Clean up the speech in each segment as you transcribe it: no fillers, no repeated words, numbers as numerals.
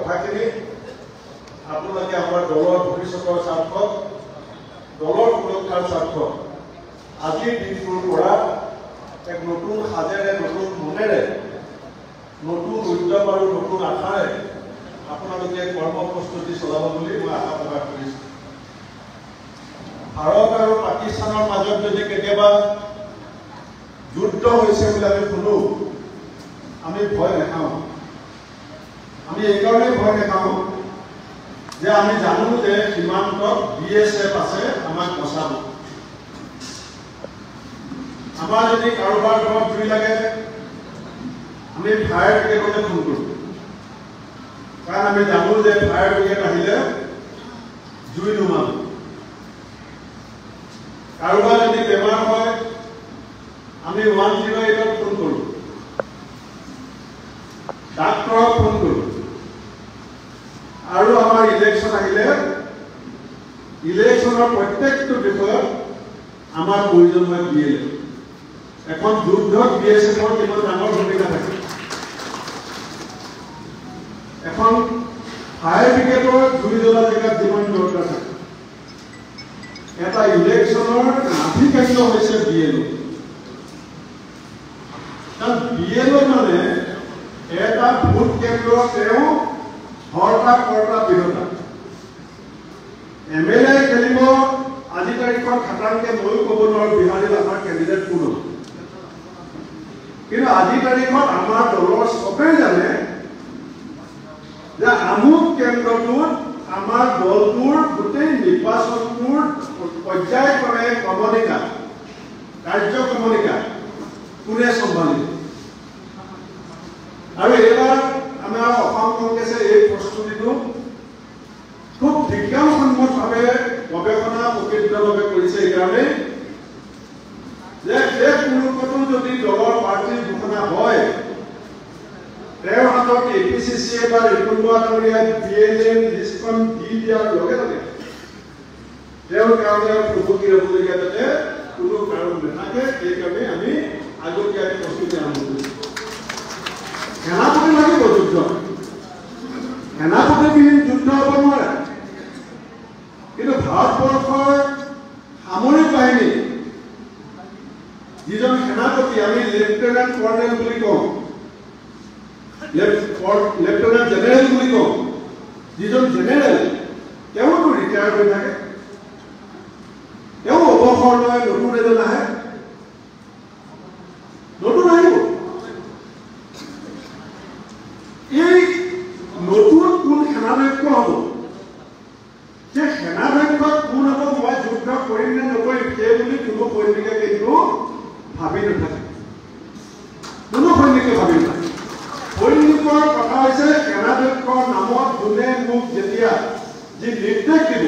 কথাখিনি আপোনালোকে আমাৰ দলৰ ভৱিষ্যতৰ স্বাৰ্থত দলৰ সুৰক্ষাৰ স্বাৰ্থত আজিৰ দিনটোৰ পৰা এক নতুন সাজেৰে নতুন মনেৰে নতুন উদ্যম আৰু নতুন আশাৰে আপোনালোকে কৰ্ম প্ৰস্তুতি চলাব বুলি মই আশা প্ৰকাশ কৰিছোঁ। ভাৰত আৰু পাকিস্তানৰ মাজত যদি কেতিয়াবা যুদ্ধ হৈছে বুলি আমি শুনো, আমি ভয় নাখাওঁ। আমি এইকাৰণেই ভয় নাখাওঁ যে আমি জানো যে সীমান্তত BSF আছে আমাক বচাব। আমাৰ যদি কাৰোবাৰ ঘৰত জুই লাগে আমি ফায়াৰ ব্ৰিগেডলৈ ফোন কৰোঁ, কাৰণ আমি জানো যে ফায়াৰ ব্ৰিগেড আহিলে জুই নুমাব। কাৰোবাৰ যদি বেমাৰ হয় আমি 108ত ফোন কৰোঁ, ডাক্তৰক ফোন কৰোঁ। আৰু আমাৰ ইলেকশ্যন আহিলে ইলেকশ্যনৰ প্ৰত্যেকটো বিষয়ত আমাৰ প্ৰয়োজন হয় BLF। এখন যুদ্ধত BSFৰ কিমান ডাঙৰ ভূমিকা থাকে। এখন ফায়াৰ ব্ৰিগেডৰ জুই জ্বলা জেগাত যিমান দৰকাৰ থাকে, এটা ইলেকশ্যনৰ নাভি কেন্দ্ৰ হৈছে BLO। কাৰণ BLO মানে এটা ভোট কেন্দ্ৰ তেওঁ হৰ্তা কৰ্তা বিৰোধা। MLA খেলিব আজি তাৰিখত খাটাংকে ময়ো ক'ব নোৱাৰোঁ বিহাৰীত আমাৰ কেণ্ডিডেট কোন, কিন্তু আজি তাৰিখত আমাৰ দলৰ চবেই জানে যে আমুক কেন্দ্ৰটোত আমাৰ দলটোৰ গোটেই নিৰ্বাচনটোৰ পৰ্যায়ক্ৰমে ক্ৰমণিকা কাৰ্যক্ৰমণিকা কোনে চম্ভালিব। আৰু এইবাৰ আমাৰ অসম কংগ্ৰেছে এই প্ৰস্তুতিটো খুব বিজ্ঞানসন্মতভাৱে গৱেষণা প্ৰকৃতভাৱে কৰিছে। এইকাৰণে যে শেষ মুহূৰ্ততো যদি দলৰ প্ৰাৰ্থীৰ ঘোষণা হয়, তেওঁৰ হাতত APCCA বা ৰিপুণবুৱা ডাঙৰীয়াই BLM লিষ্টখন দি দিয়াৰ লগে লগে তেওঁৰ কাৰণে প্ৰভুকি হ'বলগীয়া যাতে কোনো কাৰণ নাথাকে, সেইকাৰণে আমি আগতীয়াকৈ প্ৰস্তুতি আৰম্ভ কৰিছোঁ। সেনাপতি লাগিব যুদ্ধ, সেনাপতিবিহীন যুদ্ধ হ'ব নোৱাৰে। কিন্তু ভাৰতবৰ্ষৰ সামৰিক বাহিনী যিজন সেনাপতি আমি লেফটেনেণ্ট কৰ্ণেল বুলি কওঁ, লেফটেনেণ্ট জেনেৰেল বুলি কওঁ, যিজন জেনেৰেল তেওঁতো ৰিটায়াৰ হৈ থাকে, তেওঁ অৱসৰ লয়, নতুন এজন আহে, নতুন আহিব। এই নতুন কোন সেনাধ্যক্ষ হ'ব, যে সেনাধ্যক্ষ কোন হ'ব, মই যুদ্ধ কৰিম নে নকৰিম সেই বুলি কোনো সৈনিকে কিন্তু ভাবি নাথাকে, কোনো সৈনিকে ভাবি নাথাকে। সৈনিকৰ কথা হৈছে সেনাধ্যক্ষৰ নামত যোনে মোক যেতিয়া যি নিৰ্দেশ দিব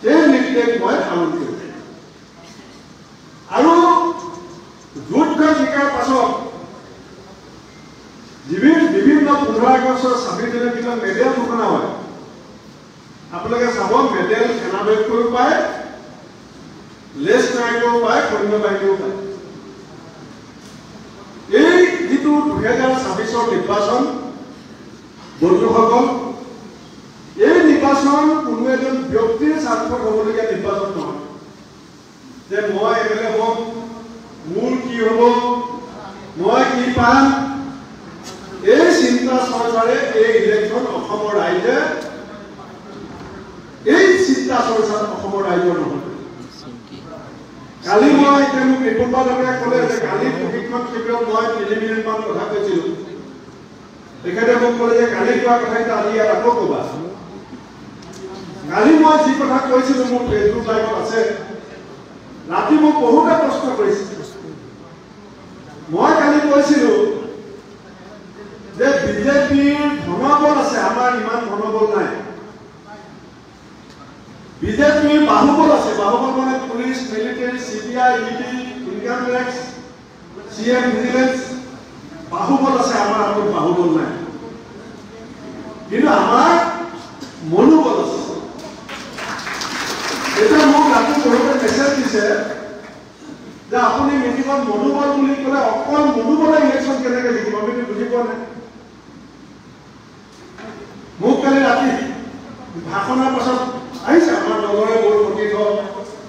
সেই নিৰ্দেশ মই পালন কৰিম। আৰু যুদ্ধ জিকাৰ পাছত বিভিন্ন 15 আগষ্টৰ 26 জানুৱাৰীৰ দিনা মেডেল ঘোষণা হয়। আপোনালোকে চাব, মেডেল সেনাধ্যক্ষও পায়, লেছ নায়কেও পায়, সৈন্য বাহিনীও পায়। এই যিটো 2026ৰ নিৰ্বাচন, বন্ধুসকল, এই নিৰ্বাচন কোনো এজন ব্যক্তিৰ স্বাৰ্থত হ'বলগীয়া নিৰ্বাচন নহয় যে মই MLA হ'ম, মোৰ কি হ'ব, মই কি পাম। এই চিন্তা চৰ্চাৰে এই ইলেকশ্যন অসমৰ ৰাইজে, এই চিন্তা চৰ্চা অসমৰ ৰাইজৰ নহয়। কালি মই এতিয়া মোক ৰিপুণবুৱা ডাঙৰীয়াই ক'লে যে কালি প্ৰশিক্ষণ শিবিৰত মই 3 মিনিটমান কথা কৈছিলোঁ। তেখেতে মোক ক'লে যে কালি কোৱা কথাটো আজি ইয়াত আকৌ ক'বা। কালি মই যি কথা কৈছিলোঁ মোৰ ফেচবুক লাইভত আছে। ৰাতি মোক বহুতে প্ৰশ্ন কৰিছিল। মই কালি কৈছিলোঁ যে বিজেপিৰ ধনবল আছে, আমাৰ ইমান ধনবল নাই। বিজেপিৰ বাহুবল আছে, বাহুবল মানে police, military, CBI, ED, income tax, CM vigilance, বাহুবল আছে। আমাৰ হাতত বাহুবল নাই, কিন্তু আমাৰ মনোবল আছে। এতিয়া মোক ৰাতি বহুতে মেছেজ দিছে যে আপুনি মিটিঙত মনোবল বুলি ক'লে অকল মনোবলে ইলেকশ্যন কেনেকৈ জিকিব, আমিতো বুজি পোৱা নাই। ভাষণৰ পাছত আহিছে আমাৰ দলৰে বহুত প্ৰতিষ্ঠ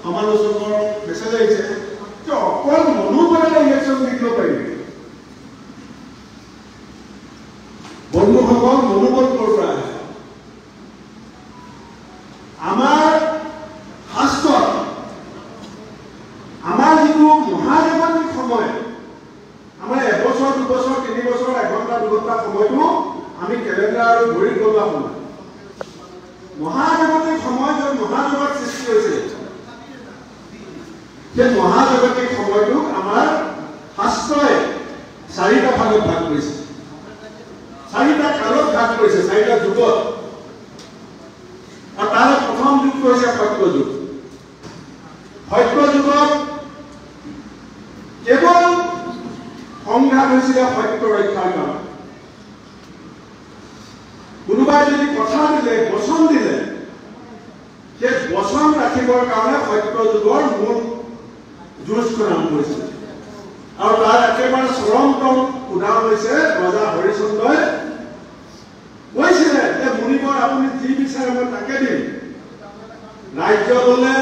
সমালোচকৰ মেছেজ আহিছে যে অকল মনোবলেৰে ইলেকশ্যন জিকিব পাৰিবি। বন্ধুসকল, মনোবল ক'ৰ পৰা আহে? আমাৰ শাস্ত্ৰত আমাৰ যিটো মহাজাগতিক সময়, আমাৰ এবছৰ দুবছৰ 3 বছৰ 1 ঘণ্টা 2 ঘণ্টা সময়টো আমি কেলেণ্ডাৰ আৰু ঘড়ীত গলোৱা সময়। মহাজাগতিক সময় য'ত মহাজগত সৃষ্টি হৈছিল, সেই মহাজাগতিক সময়টোক আমাৰ শাস্ত্ৰই 4টা ভাগত ভাগ কৰিছে, 4টা কালত ভাগ কৰিছে, 4টা যুগত। আৰু তাৰ প্ৰথম যুগটো হৈছে সত্য যুগ। সত্য যুগত কেৱল সংঘাত হৈছিলে সত্য ৰক্ষাৰ কাৰণে। কোনোবাই যদি কথা দিলে, বচন দিলে, সেই বচন ৰাখিবৰ কাৰণে সত্য যুগৰ মূল যুঁজখন আৰম্ভ হৈছিল। আৰু তাৰ একেবাৰে চৰমতম উদাহৰণ হৈছে ৰজা হৰিশ্চন্দ্ৰই কৈছিলে যে মুনিবৰ আপুনি যি বিচাৰে মই তাকে দিম। ৰাজ্য ল'লে,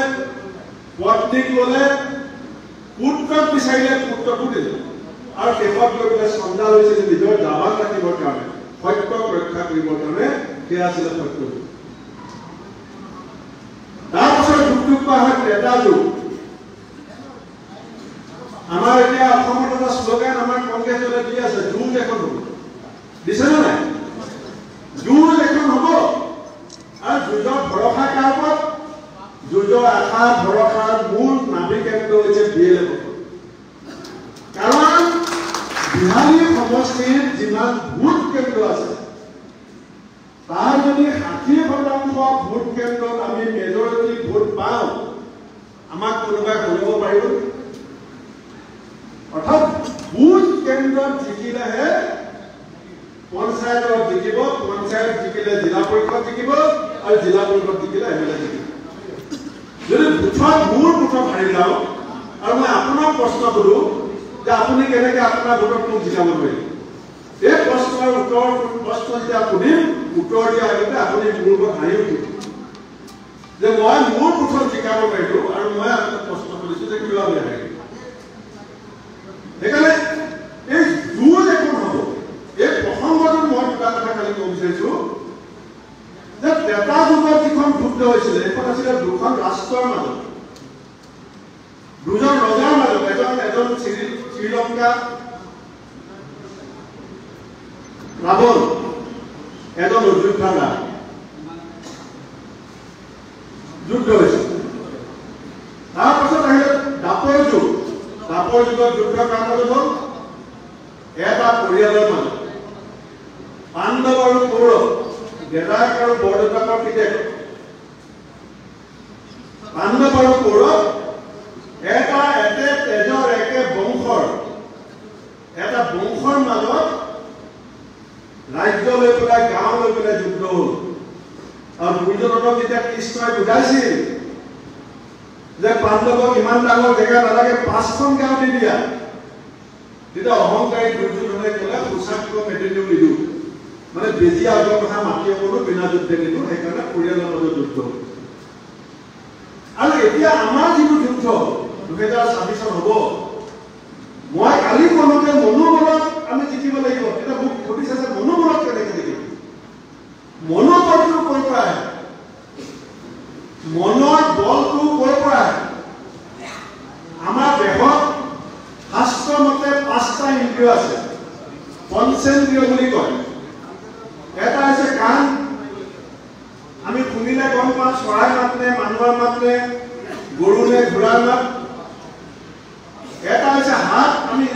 পত্নীক ল'লে, পুত্ৰক বিচাৰিলে পুত্ৰকো দিলে। আৰু শেষত গৈ পেলাই চন্দা লৈছিল নিজৰ জাবান ৰাখিবৰ কাৰণে, সত্যক ৰক্ষা কৰিবৰ কাৰণে। সেয়া আছিলে সত্য যুগ। তাৰপাছত যুগটোক কোৱা হয় ত্ৰেতা যুগ। আমাৰ এতিয়া অসমত এটা শ্লোগান আমাৰ কংগ্ৰেছলে দি আছে, যুঁজ এখন হ'ব। দিছেনে নাই? যুঁজ এখন হ'ব। আৰু যুঁজৰ ভৰসা কাৰ ওপৰত? যুঁজৰ আশা ভৰসাৰ মূল নাভি কেন্দ্ৰ হৈছে BLF। কাৰণ বিহালী সমষ্টিৰ যিমান ভোট কেন্দ্ৰ আছে, তাৰ যদি 60% ভোট কেন্দ্ৰত আমি মেজৰিটি ভোট পাওঁ, আমাক কোনোবাই কৰিব পাৰিব? অৰ্থাৎ ভোট কেন্দ্ৰত জিকিলেহে পঞ্চায়তত জিকিব, পঞ্চায়ত জিকিলে জিলা পৰিষদ জিকিব, আৰু জিলা পৰিষদ জিকিলে MLA জিকিব। যদি মূল বুথত হাৰি যাওঁ, আৰু মই আপোনাক প্ৰশ্ন কৰোঁ যে আপুনি কেনেকৈ আপোনাৰ ভোটত মোক জিকাব পাৰিব? এই প্ৰশ্নৰ প্ৰশ্ন যেতিয়া সুধিম, উত্তৰ দিয়াৰ আগতে আপুনি মোৰ ওপৰত হাঁহি উঠিব যে মই মোৰ বুথত জিকাব পাৰিলো, আৰু মই আপোনাক প্ৰশ্ন কৰিছো যে কিয় আমি হাৰিলো। সেইকাৰণে এই যুঁজ এখন হ'ব। এই প্ৰসংগটোত মই দুটা কথা খালি ক'ব বিচাৰিছো যে ত্ৰেতা যুগত যিখন যুদ্ধ হৈছিলে, এইখন আছিলে দুখন ৰাষ্ট্ৰৰ মাজত, দুজন ৰজাৰ মাজত। এজন শ্ৰীলংকা ৰাৱণ, এজন অযোধ্যা ৰাম। যুদ্ধ হৈছিল। তাৰপাছত আহিলে দাপৰ যুগ। দাপৰ যুগত যুদ্ধ কাৰ মাজত হ'ল? এটা পৰিয়ালৰ মাজত, পাণ্ডৱ আৰু কৌৰৱ, দেউতাক আৰু বৰদেউতাকৰ পিতেক। পাণ্ডৱ আৰু কৌৰৱ একে তেজৰ, একে বংশৰ, এটা বংশৰ মাজত ৰাজ্য লৈ পেলাই, গাঁও লৈ পেলাই যুদ্ধ হ'ল। আৰু দুৰ্যোধনক যেতিয়া কৃষ্ণই বুজাইছিল যে পাণ্ডৱক ইমান ডাঙৰ জেগা নালাগে, 5খন গাঁও দি দিয়া, তেতিয়া অহংকাৰী দুৰ্যোধনে ক'লে পোচাকটো মেটেৰিয়েল নিদিওঁ, মানে বেজি আগৰ কথা মাতি অকলো বিনা যুদ্ধে নিদিওঁ। সেইকাৰণে পৰিয়ালৰ মাজত যুদ্ধ হ'ল। আৰু এতিয়া আমাৰ যিটো যুদ্ধ 2026 হ'ব, মই কালি ক'লো যে মনোবলত আমি জিকিব লাগিব। এতিয়া মোক সুধিছে যে মনোবলত কেনেকৈ জিকিব? মনোবলটো ক'ৰ পৰা আহে? মনৰ বলটো ক'ৰ পৰা আহে? আমাৰ দেহত শাস্ত্ৰ মতে 5টা ইন্দ্ৰিয় আছে, পঞ্চেন্দ্ৰিয় বুলি কয়। এটা হৈছে কাণ, আমি শুনিলে গম পাওঁ চৰাই মাতনে, মানুহৰ মাতনে, গৰু নে ঘোঁৰাৰ মাত। এটা হৈছে হাত, আমি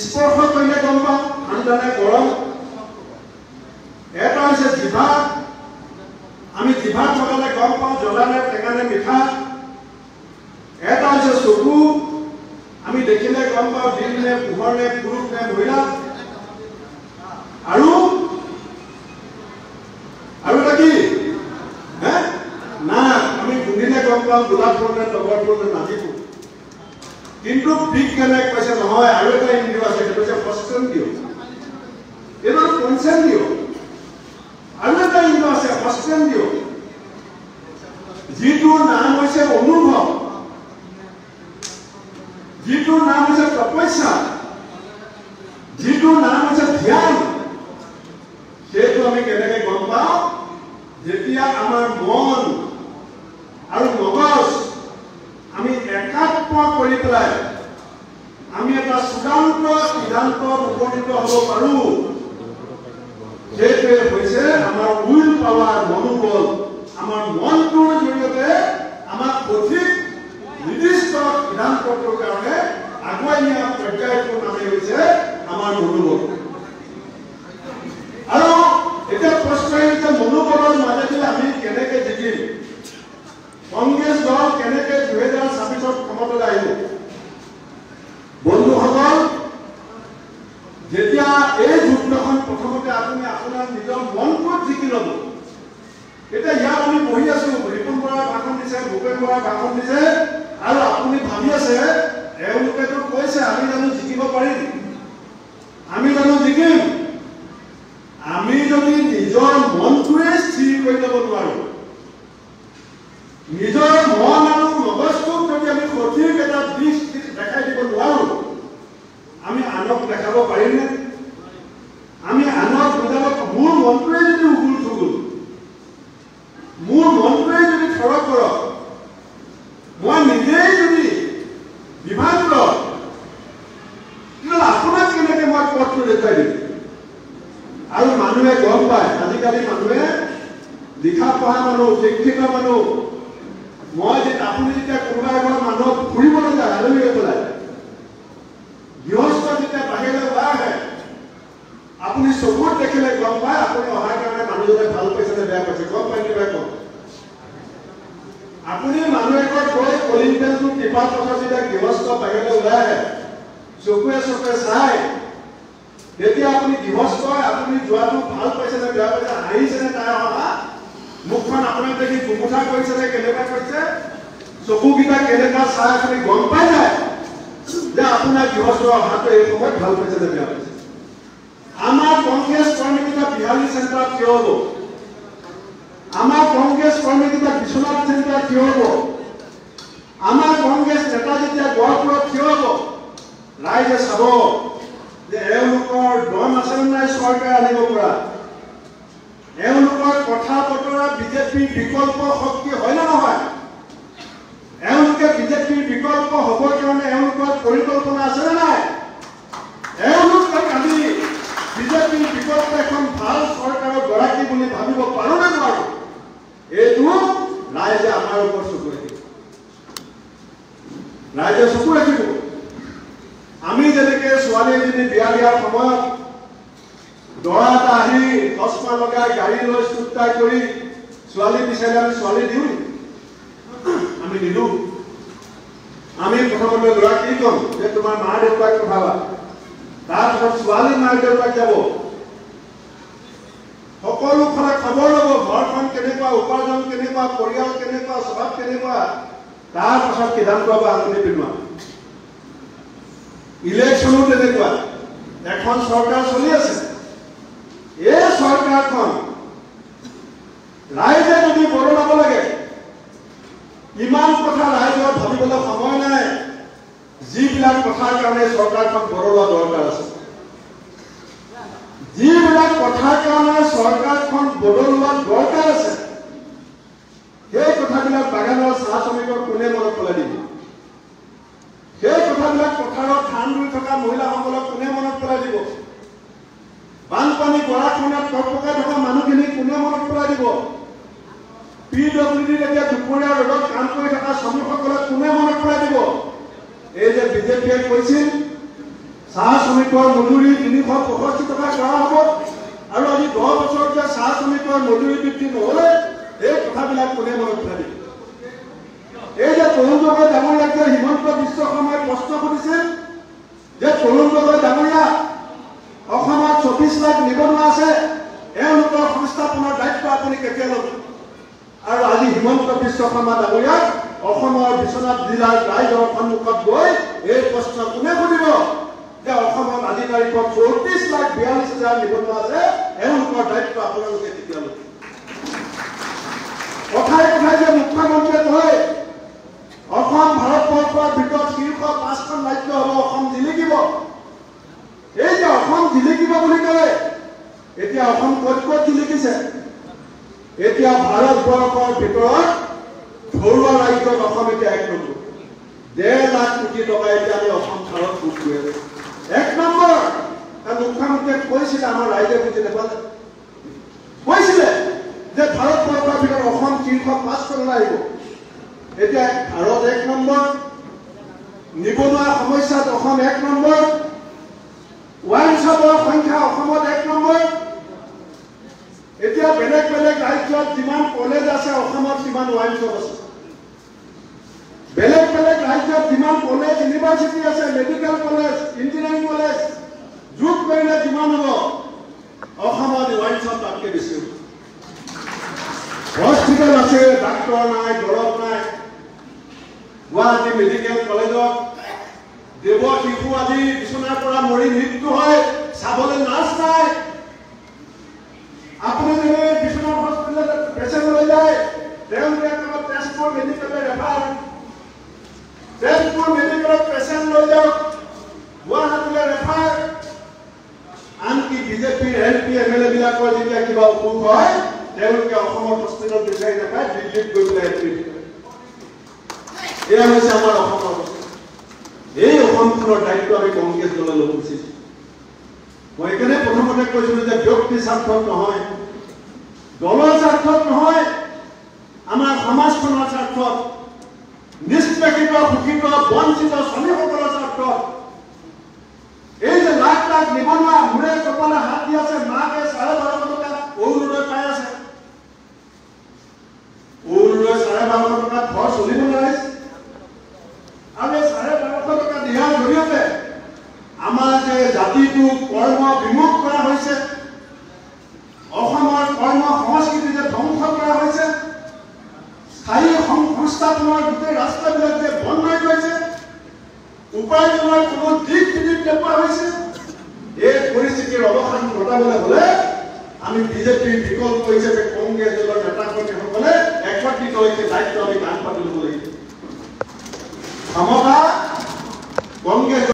স্পৰ্শ কৰিলে গম পাওঁ ঠাণ্ডা নে গৰম। এটা হৈছে জিভা, আমি জিভাত লগালে গম পাওঁ জ্বলা নে টেঙা নে মিঠা। এটা হৈছে চকু, আমি দেখিলে গম পাওঁ দিন নে পোহৰ নে পুৰুষ নে মহিলা। আৰু এটা কি? নাক, আমি শুনিলে গম পাওঁ গোলাপ ফুল নে তগৰ ফুল নে নাচি ফুল। কিন্তু বিজ্ঞানে কৈছে নহয়, আৰু এটা ইন্দ্ৰিয় আছে, সেইটো হৈছে পঞ্চেন্দ্ৰিয়। এইটো পঞ্চেন্দ্ৰিয়। আৰু এটা ইন্দ্ৰিয় আছে পঞ্চেন্দ্ৰিয়। যিটোৰ নাম হৈছে অনুভৱ, যিটোৰ নাম হৈছে তপস্যা, যিটোৰ নাম হৈছে ধ্যান, সেইটো আমি কেনেকৈ গম পাওঁ? যেতিয়া আমাৰ মন আৰু মগজ আমি একাত্ম কৰি পেলাই আমি এটা চূড়ান্ত সিদ্ধান্তত উপনীত হ'ব পাৰোঁ। সেইটোৱে হৈছে আমাৰ উইল পাৱাৰ, মনোবল। আমাৰ মনটোৰ জৰিয়তে আমাক সঠিক নিৰ্দিষ্ট সিদ্ধান্তটোৰ কাৰণে আগুৱাই নিয়া পৰ্যায়টোৰ নামেই হৈছে আমাৰ মনোবল। আৰু এতিয়া প্ৰশ্ন হৈছে মনোবলৰ মাজেদি আমি কেনেকৈ জিকিম? কংগ্ৰেছ দল কেনেকৈ 2026 ক্ষমতালৈ আহিব? বন্ধুসকল, যেতিয়া এই যুদ্ধখন প্ৰথমতে আপুনি আপোনাৰ নিজৰ মনটোত জিকি ল'ব। এতিয়া ইয়াত আমি বহি আছো, ৰিপুণ বৰাই ভাষণ দিছে, ভূপেন বৰাই ভাষণ দিছে, আৰু আপুনি ভাবি আছে এওঁলোকেতো কৈছে আমি জানো জিকিব পাৰিম? আমি জানো জিকিম? আমি যদি নিজৰ মনটোৱে স্থিৰ কৰি ল'ব নোৱাৰো, নিজৰ মন আৰু মগজটোক যদি আমি সঠিক এটা দিশ দেখাই দিব নোৱাৰো, আমি আনক দেখাব পাৰিমনে? আমি আনক বুজাব, মোৰ মনটোৱে যদি উগুল থুগুল, মোৰ মনটোৱে যদি থৰক কৰক, মই নিজেই যদি বিভ্ৰান্ত, আপোনাক কেনেকৈ মই পথটো দেখুৱাই দিম? আৰু মানুহে গম পায়, আজিকালি মানুহে লিখা পঢ়া মানুহ, শিক্ষিত মানুহ, মই যেতিয়া আপুনি যেতিয়া কোনোবা এঘৰ মানুহক ফুৰিবলৈ যায়, আলহী হৈ পেলাই গৃহস্থ যেতিয়া বাহিৰলৈ ওলাই আহে, আপুনি চকুত দেখিলে গম পায় আপুনি অহাৰ কাৰণে মানুহজনে ভাল পাইছে নে বেয়া পাইছে, গম পায় কিবা কম। আপুনি মানুহ এঘৰত গৈ কলিং বেলটো টিপাৰ পাছত যেতিয়া গৃহস্থ বাহিৰলৈ ওলাই আহে, চকুৱে চকুৱে চাই, তেতিয়া আপুনি গৃহস্থ, আপুনি যোৱাটো ভাল পাইছে নে বেয়া পাইছে, হাঁহিছে নে তাই অহা, মুখখন আপোনাক দেখি গুমুঠা কৰিছে নে কেনেকুৱা কৰিছে, চকুকেইটা কেনেকুৱা চাই আপুনি গম পাই যায় যে আপোনাৰ গৃহস্থ অহাটো এই সময়ত ভাল পাইছে নে বেয়া পাইছে। আমাৰ কংগ্ৰেছ কৰ্মীকেইটা বিহালী চেণ্টাৰত থিয় হ'ব, আমাৰ কংগ্ৰেছ কৰ্মীকেইটা বিশ্বনাথ চেণ্টাৰত থিয় হ'ব, আমাৰ কংগ্ৰেছ নেতা যেতিয়া গড়পুৰত থিয় হ'ব, ৰাইজে চাব যে এওঁলোকৰ দম আছে নাই চৰকাৰ আনিব পৰা, এওঁলোকৰ কথা বতৰা বিজেপিৰ বিকল্প শক্তি হয় নে নহয়, এওঁলোকে বিজেপিৰ বিকল্প হ'বৰ কাৰণে এওঁলোকৰ পৰিকল্পনা আছে নে নাই, এওঁলোকে কালি বিজেপিৰ বিকল্প এখন ভাল চৰকাৰৰ গৰাকী বুলি ভাবিব পাৰো নে নোৱাৰো, এইটো ৰাইজে আমাৰ ওপৰত চকু ৰাখিব, ৰাইজে চকু ৰাখিব। আমি যেনেকে ছোৱালী এজনী বিয়া দিয়াৰ সময়ত দৰা এটা আহি চশমা লগাই গাড়ী লৈ চুট্টাই কৰি ছোৱালী বিচাৰিলে আমি ছোৱালী দিওঁ, আমি নিদিওঁ। আমি প্ৰথমতে ল'ৰা কি ক'ম যে তোমাৰ মা দেউতাক পঠাবা, তাৰপিছত ছোৱালী মা দেউতাক যাব, সকলো ফালে খবৰ ল'ব, ঘৰখন কেনেকুৱা, উপাৰ্জন কেনেকুৱা, পৰিয়াল কেনেকুৱা, স্বভাৱ কেনেকুৱা, তাৰপাছত সিদ্ধান্ত হ'ব আঙুলি পিন্ধোৱা। ইলেকশ্যনো তেনেকুৱা, এখন চৰকাৰ চলি আছে, এই চৰকাৰখন ৰাইজে যদি বদলাব লাগে, ইমান কথা ৰাইজৰ ভাবিবলৈ সময় নাই, যিবিলাক কথাৰ কাৰণে চৰকাৰখন বদলোৱা দৰকাৰ আছে, যিবিলাক কথাৰ কাৰণে চৰকাৰখন বদলোৱা দৰকাৰ আছে, সেই কথাবিলাক বাগানৰ চাহ শ্ৰমিকক কোনে মনত পেলাই দিব, সেই কথাবিলাক পথাৰত ধান ৰুই থকা মহিলাসকলক কোনে মনত পেলাই দিব, বানপানী গৰাখহনীয়াত ককপকাই থকা মানুহখিনিক কোনে মনত পেলাই দিব, PWDৰ এতিয়া দুপৰীয়া ৰ'দত কাম কৰি থকা শ্ৰমিকসকলক কোনে মনত পেলাই দিব। এই যে বিজেপিয়ে কৈছিল চাহ শ্ৰমিকৰ মজুৰি 365 টকা কৰা হ'ব, আৰু আজি 10 বছৰ যে চাহ শ্ৰমিকৰ মজুৰি বৃদ্ধি নহ'লে, এই কথাবিলাক কোনে মনত পেলাই দিব। এই যে তৰুণ গগৈ ডাঙৰীয়াক যে হিমন্ত বিশ্ব শৰ্মাই প্ৰশ্ন সুধিছিল যে তৰুণ গগৈ ডাঙৰীয়া, অসমত 24 লাখ নিবনুৱা আছে, এওঁলোকৰ সংস্থাপনৰ দায়িত্ব আপুনি কেতিয়া ল'ব? আৰু আজি হিমন্ত বিশ্ব শৰ্মা ডাঙৰীয়াক অসমৰ বিশ্বনাথ জিলাৰ ৰাইজৰ সন্মুখত গৈ এই প্ৰশ্ন কোনে সুধিব যে অসমত আজি তাৰিখত 34,42,000 নিবনুৱা আছে, এওঁলোকৰ দায়িত্ব আপোনালোকে কেতিয়া ল'ব? কথাই কথাই যে মুখ্যমন্ত্ৰীয়ে ক'ত কি লিখিছে এতিয়া ভাৰতবৰ্ষৰ ভিতৰত ঘৰুৱা ৰাজ্যত অসম এতিয়া 1 নম্বৰ 1.5 লাখ কোটি টকা এতিয়া আমি অসম ভাৰত ভোগ কৰি আছো 1 নম্বৰ মুখ্যমন্ত্ৰীয়ে কৈছিলে আমাৰ ৰাইজে বুজি নাপালে কৈছিলে যে ভাৰতবৰ্ষৰ ভিতৰত অসম শীৰ্ষ 5 তললৈ আহিব এতিয়া ভাৰত 1 নম্বৰ নিবনুৱা সমস্যাত অসম 1 নম্বৰ ওয়াইন শ্বপৰ সংখ্যা অসমত 1 নম্বৰ এতিয়া বেলেগ বেলেগ ৰাজ্যত যিমান কলেজ আছে অসমত সিমান ওয়াইন শ্বপ আছে বেলেগ বেলেগ ৰাজ্যত যিমান কলেজ ইউনিভাৰ্চিটি আছে মেডিকেল কলেজ ইঞ্জিনিয়াৰিং কলেজ যোগ কৰিলে যিমান হ'ব অসমত ওয়াইন শ্বপ তাতকৈ বেছি হ'ব হস্পিটেল আছে ডাক্তৰ নাই দৰৱ নাই গুৱাহাটী মেডিকেল কলেজত দেৱ শিশু আদি বিচনাৰ পৰা মৰি মৃত্যু হয় চাবলৈ নাৰ্ছ নাই আপুনি যদি বিশ্বনাথ হস্পিটেলত পেচেণ্ট লৈ যায় তেওঁলোকে কেৱল তেজপুৰ মেডিকেললৈ ৰেফাৰ তেজপুৰ মেডিকেলত পেচেণ্ট লৈ যাওক গুৱাহাটীলৈ ৰেফাৰ আনকি বিজেপিৰ এমপি এমএলএ বিলাকৰ যেতিয়া কিবা অসুখ হয় তেওঁলোকে অসমৰ হস্পিটেল বিচাৰি নাপায় দিল্লীত গৈ পেলাই এণ্ট্ৰি দিয়ে এয়া হৈছে আমাৰ অসমৰ অৱস্থা এই অসমখনৰ দায়িত্ব আমি কংগ্ৰেছ দলে ল'ব বিচাৰিছো মই এখানে প্ৰথমতে কৈছিলো যে ব্যক্তি স্বাৰ্থত নহয় দলৰ স্বাৰ্থত নহয় আমাৰ সমাজখনৰ স্বাৰ্থত নিষ্পেষিত শোষিত বঞ্চিত শ্ৰমিকসকলৰ স্বাৰ্থত এই যে লাখ লাখ নিবনুৱা মূৰে কপালে হাত দি আছে মাকে 12.5 টকা অৰুণোদয় পাই আছে অৰুণোদয় 12.5 টকা ঘৰ চলিব নোৱাৰে আৰু 12.5 টকা দিয়াৰ জৰিয়তে আমাৰ যে জাতিটো কৰ্ম বিমুখ কৰা হৈছে অসমৰ কৰ্ম সংস্কৃতি যে ধ্বংস কৰা হৈছে স্থায়ী সংস্থাপনৰ গোটেই ৰাস্তাবিলাক যে বন্ধ হৈ গৈছে উপাৰ্জনৰ কোনো দিশ নোপোৱা হৈছে এই পৰিস্থিতিৰ অৱসান ঘটাবলৈ হলে আমি বিজেপিৰ বিকল্প হিচাপে কংগ্ৰেছ দলৰ নেতাকৰ্মীসকলে একত্ৰিত হৈছে দায়িত্ব আমি কাণ পাতি ল'ব লাগিব ক্ষমতা কংগ্ৰেছ